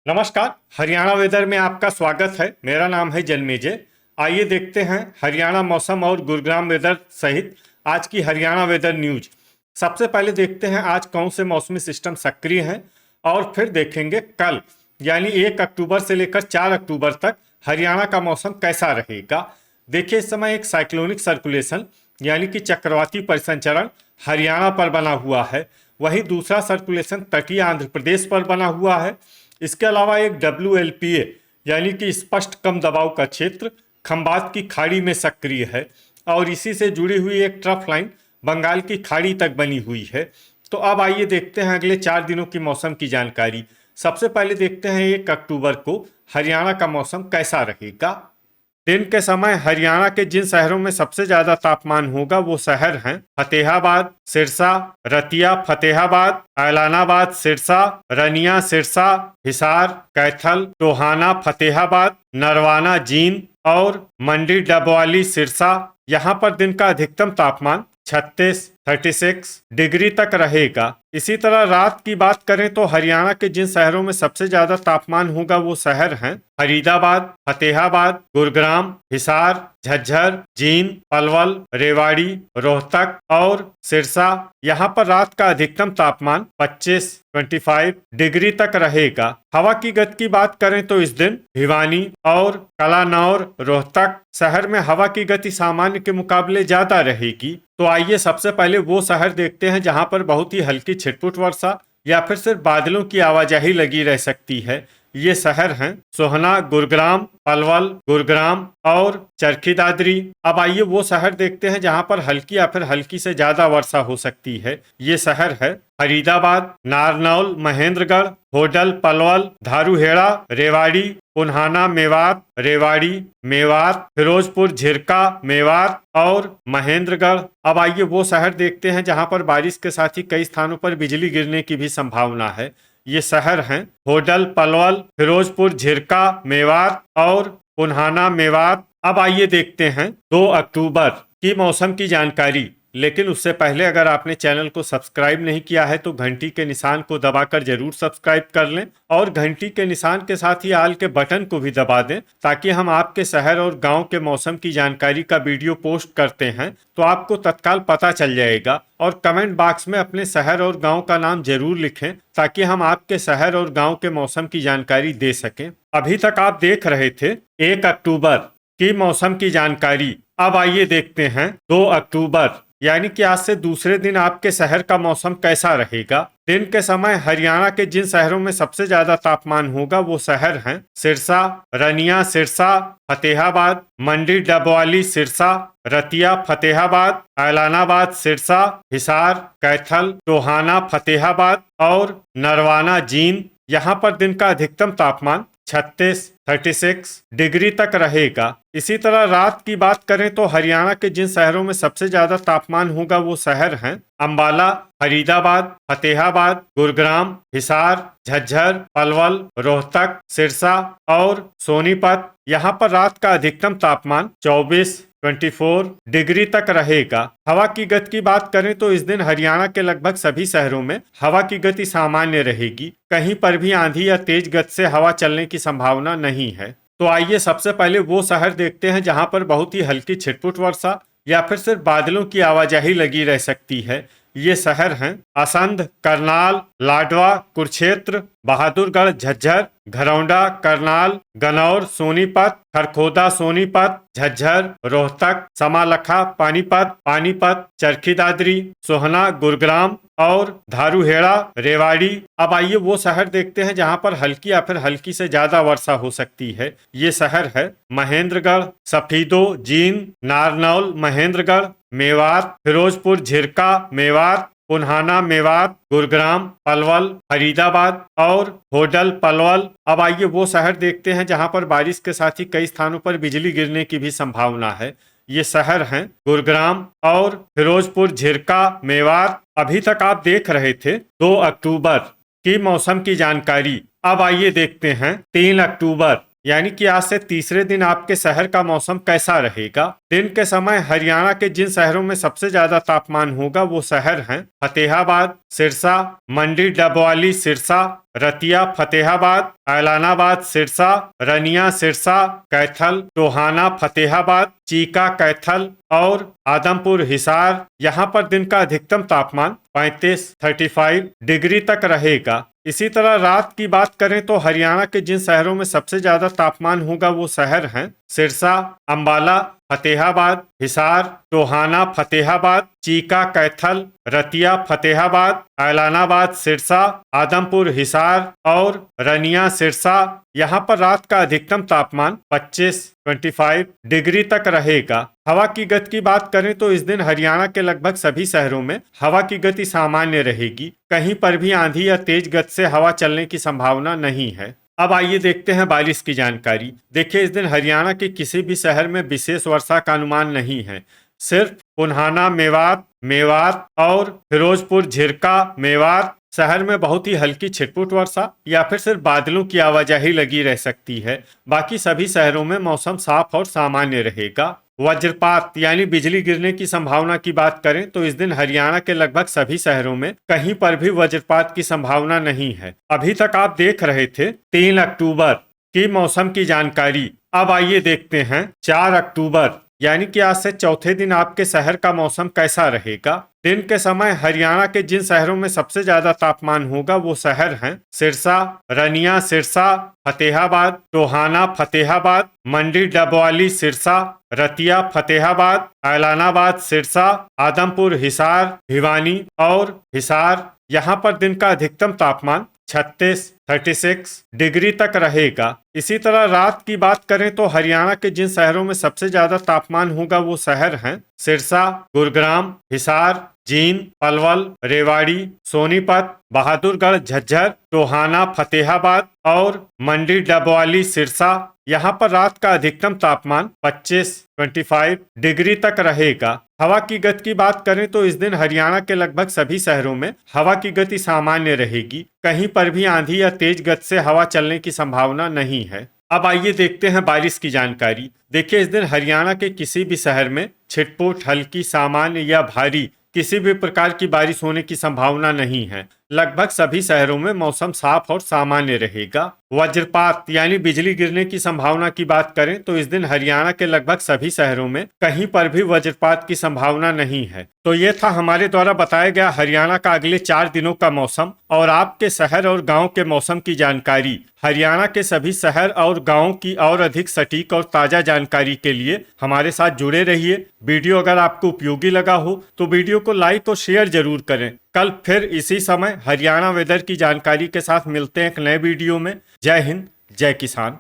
नमस्कार। हरियाणा वेदर में आपका स्वागत है। मेरा नाम है जन्मेजय। आइए देखते हैं हरियाणा मौसम और गुरुग्राम वेदर सहित आज की हरियाणा वेदर न्यूज। सबसे पहले देखते हैं आज कौन से मौसमी सिस्टम सक्रिय हैं और फिर देखेंगे कल यानी 1 अक्टूबर से लेकर 4 अक्टूबर तक हरियाणा का मौसम कैसा रहेगा। देखिए, इस समय एक साइक्लोनिक सर्कुलेशन यानी कि चक्रवाती परिसंचरण हरियाणा पर बना हुआ है। वहीं दूसरा सर्कुलेशन तटीय आंध्र प्रदेश पर बना हुआ है। इसके अलावा एक WLPA यानी कि स्पष्ट कम दबाव का क्षेत्र खंबात की खाड़ी में सक्रिय है और इसी से जुड़ी हुई एक ट्रफ लाइन बंगाल की खाड़ी तक बनी हुई है। तो अब आइए देखते हैं अगले 4 दिनों की मौसम की जानकारी। सबसे पहले देखते हैं 1 अक्टूबर को हरियाणा का मौसम कैसा रहेगा। दिन के समय हरियाणा के जिन शहरों में सबसे ज्यादा तापमान होगा वो शहर हैं फतेहाबाद, सिरसा, रतिया, फतेहाबाद, ऐलानाबाद, सिरसा, रनिया, सिरसा, हिसार, कैथल, टोहाना, फतेहाबाद, नरवाना, जींद और मंडी डबवाली, सिरसा। यहाँ पर दिन का अधिकतम तापमान 36 डिग्री तक रहेगा। इसी तरह रात की बात करें तो हरियाणा के जिन शहरों में सबसे ज्यादा तापमान होगा वो शहर हैं फरीदाबाद, फतेहाबाद, गुरुग्राम, हिसार, झज्जर, जींद, पलवल, रेवाड़ी, रोहतक और सिरसा। यहाँ पर रात का अधिकतम तापमान 25 डिग्री तक रहेगा। हवा की गति की बात करें तो इस दिन भिवानी और कलानौर, रोहतक शहर में हवा की गति सामान्य के मुकाबले ज्यादा रहेगी। तो आइए सबसे पहले वो शहर देखते हैं जहां पर बहुत ही हल्की छिटपुट वर्षा या फिर सिर्फ बादलों की आवाजाही लगी रह सकती है। ये शहर हैं सोहना, गुरुग्राम, पलवल, गुरुग्राम और चरखी दादरी। अब आइए वो शहर देखते हैं जहां पर हल्की या फिर हल्की से ज्यादा वर्षा हो सकती है। ये शहर है फरीदाबाद, नारनौल, महेंद्रगढ़, होडल, पलवल, धारूहेड़ा, रेवाड़ी, पुन्हाना, मेवात, रेवाड़ी, मेवात, फिरोजपुर, झिरका, मेवात और महेंद्रगढ़। अब आइए वो शहर देखते हैं जहां पर बारिश के साथ ही कई स्थानों पर बिजली गिरने की भी संभावना है। ये शहर हैं होडल, पलवल, फिरोजपुर, झिरका, मेवात और पुन्हाना, मेवात। अब आइए देखते हैं 2 अक्टूबर की मौसम की जानकारी। लेकिन उससे पहले अगर आपने चैनल को सब्सक्राइब नहीं किया है तो घंटी के निशान को दबाकर जरूर सब्सक्राइब कर लें और घंटी के निशान के साथ ही आल के बटन को भी दबा दें ताकि हम आपके शहर और गांव के मौसम की जानकारी का वीडियो पोस्ट करते हैं तो आपको तत्काल पता चल जाएगा। और कमेंट बॉक्स में अपने शहर और गांव का नाम जरूर लिखें ताकि हम आपके शहर और गांव के मौसम की जानकारी दे सकें। अभी तक आप देख रहे थे 1 अक्टूबर की मौसम की जानकारी। अब आइए देखते हैं 2 अक्टूबर यानी कि आज से दूसरे दिन आपके शहर का मौसम कैसा रहेगा। दिन के समय हरियाणा के जिन शहरों में सबसे ज्यादा तापमान होगा वो शहर हैं सिरसा, रनिया, सिरसा, फतेहाबाद, मंडी डबवाली, सिरसा, रतिया, फतेहाबाद, ऐलानाबाद, सिरसा, हिसार, कैथल, टोहाना, फतेहाबाद और नरवाना, जींद। यहाँ पर दिन का अधिकतम तापमान 36 डिग्री तक रहेगा। इसी तरह रात की बात करें तो हरियाणा के जिन शहरों में सबसे ज्यादा तापमान होगा वो शहर हैं अंबाला, फरीदाबाद, फतेहाबाद, गुरुग्राम, हिसार, झज्जर, पलवल, रोहतक, सिरसा और सोनीपत। यहाँ पर रात का अधिकतम तापमान 24 डिग्री तक रहेगा। हवा की गति की बात करें तो इस दिन हरियाणा के लगभग सभी शहरों में हवा की गति सामान्य रहेगी। कहीं पर भी आंधी या तेज गति से हवा चलने की संभावना नहीं है। तो आइए सबसे पहले वो शहर देखते हैं जहां पर बहुत ही हल्की छिटपुट वर्षा या फिर सिर्फ बादलों की आवाजाही लगी रह सकती है। ये शहर हैं असंध, करनाल, लाडवा, कुरुक्षेत्र, बहादुरगढ़, झज्जर, घरौंडा, करनाल, गनौर, सोनीपत, खरखोदा, सोनीपत, झज्जर, रोहतक, समालखा, पानीपत, चरखी दादरी, सोहना, गुरुग्राम और धारूहेड़ा, रेवाड़ी। अब आइए वो शहर देखते हैं जहां पर हल्की या फिर हल्की से ज्यादा वर्षा हो सकती है। ये शहर है महेंद्रगढ़, सफीदो, जींद, नारनौल, महेंद्रगढ़, मेवात, फिरोजपुर, झिरका, मेवात, पुन्हाना, मेवात, गुरुग्राम, पलवल, फरीदाबाद और होडल, पलवल। अब आइए वो शहर देखते हैं जहां पर बारिश के साथ ही कई स्थानों पर बिजली गिरने की भी संभावना है। ये शहर हैं गुरुग्राम और फिरोजपुर, झिरका, मेवात। अभी तक आप देख रहे थे 2 अक्टूबर की मौसम की जानकारी। अब आइए देखते हैं 3 अक्टूबर यानी कि आज से तीसरे दिन आपके शहर का मौसम कैसा रहेगा। दिन के समय हरियाणा के जिन शहरों में सबसे ज्यादा तापमान होगा वो शहर हैं फतेहाबाद, सिरसा, मंडी डबवाली सिरसा, रतिया फतेहाबाद, ऐलानाबाद सिरसा, रनिया सिरसा, कैथल, टोहाना फतेहाबाद, चीका कैथल और आदमपुर हिसार। यहाँ पर दिन का अधिकतम तापमान 35 डिग्री तक रहेगा। इसी तरह रात की बात करें तो हरियाणा के जिन शहरों में सबसे ज्यादा तापमान होगा वो शहर हैं सिरसा, अंबाला, फतेहाबाद, हिसार, टोहाना फतेहाबाद, चीका कैथल, रतिया फतेहाबाद, ऐलानाबाद सिरसा, आदमपुर हिसार और रनिया सिरसा। यहाँ पर रात का अधिकतम तापमान 25 डिग्री तक रहेगा। हवा की गति की बात करें तो इस दिन हरियाणा के लगभग सभी शहरों में हवा की गति सामान्य रहेगी। कहीं पर भी आंधी या तेज गति से हवा चलने की संभावना नहीं है। अब आइए देखते हैं बारिश की जानकारी। देखिए, इस दिन हरियाणा के किसी भी शहर में विशेष वर्षा का अनुमान नहीं है। सिर्फ पुन्हाना मेवात और फिरोजपुर झिरका मेवात शहर में बहुत ही हल्की छिटपुट वर्षा या फिर सिर्फ बादलों की आवाजाही लगी रह सकती है। बाकी सभी शहरों में मौसम साफ और सामान्य रहेगा। वज्रपात यानी बिजली गिरने की संभावना की बात करें तो इस दिन हरियाणा के लगभग सभी शहरों में कहीं पर भी वज्रपात की संभावना नहीं है। अभी तक आप देख रहे थे 3 अक्टूबर की मौसम की जानकारी। अब आइए देखते हैं 4 अक्टूबर यानी कि आज से चौथे दिन आपके शहर का मौसम कैसा रहेगा। दिन के समय हरियाणा के जिन शहरों में सबसे ज्यादा तापमान होगा वो शहर हैं सिरसा, रनिया सिरसा, फतेहाबाद, टोहाना फतेहाबाद, मंडी डबवाली सिरसा, रतिया फतेहाबाद, ऐलानाबाद सिरसा, आदमपुर हिसार, भिवानी और हिसार। यहाँ पर दिन का अधिकतम तापमान 36 डिग्री तक रहेगा। इसी तरह रात की बात करें तो हरियाणा के जिन शहरों में सबसे ज्यादा तापमान होगा वो शहर हैं सिरसा, गुरुग्राम, हिसार, जींद, पलवल, रेवाड़ी, सोनीपत, बहादुरगढ़, झज्जर, टोहाना फतेहाबाद और मंडी डबवाली सिरसा। यहाँ पर रात का अधिकतम तापमान 25 डिग्री तक रहेगा। हवा की गति की बात करें तो इस दिन हरियाणा के लगभग सभी शहरों में हवा की गति सामान्य रहेगी। कहीं पर भी आंधी या तेज गति से हवा चलने की संभावना नहीं है। अब आइए देखते हैं बारिश की जानकारी। देखिए, इस दिन हरियाणा के किसी भी शहर में छिटपुट, हल्की, सामान्य या भारी किसी भी प्रकार की बारिश होने की संभावना नहीं है। लगभग सभी शहरों में मौसम साफ और सामान्य रहेगा। वज्रपात यानी बिजली गिरने की संभावना की बात करें तो इस दिन हरियाणा के लगभग सभी शहरों में कहीं पर भी वज्रपात की संभावना नहीं है। तो ये था हमारे द्वारा बताया गया हरियाणा का अगले 4 दिनों का मौसम और आपके शहर और गांव के मौसम की जानकारी। हरियाणा के सभी शहर और गाँव की और अधिक सटीक और ताजा जानकारी के लिए हमारे साथ जुड़े रहिए। वीडियो अगर आपको उपयोगी लगा हो तो वीडियो को लाइक और शेयर जरूर करें। कल फिर इसी समय हरियाणा वेदर की जानकारी के साथ मिलते हैं एक नए वीडियो में। जय हिंद, जय किसान।